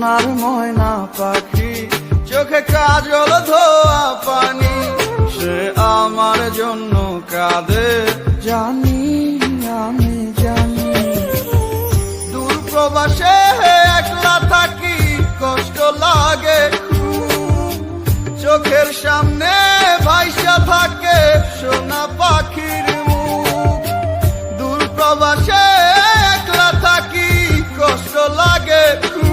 সোনার ময়না পাখি, চোখে কাজল ধোয়া পানি, সে আমার জন্য কাঁদে জানি, আমি জানি। দূর প্রবাসে একলা থাকি, কষ্ট লাগে খুব, চোখের সামনে ভাইসা থাকে সোনা পাখির মুখ। দূর প্রবাসে একলা থাকি, কষ্ট লাগে খুব,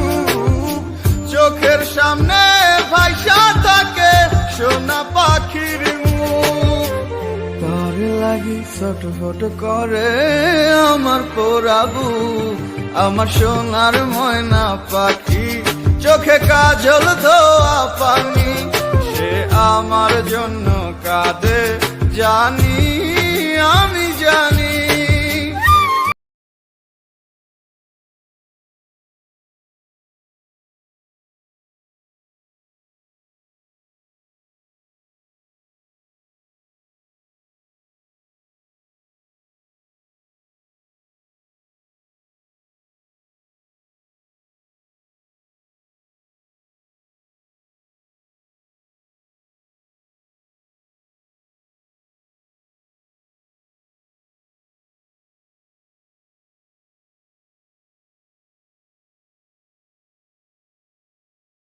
চোখের সামনে ভাইসা থাকে সোনা পাখির মুখ। তার লাগি ছটফট করে আমার পোড়াবু, আমার সোনার ময়না পাখি, চোখে কাজল ধোয়া পানি, সে আমার জন্য কাঁদে জানি।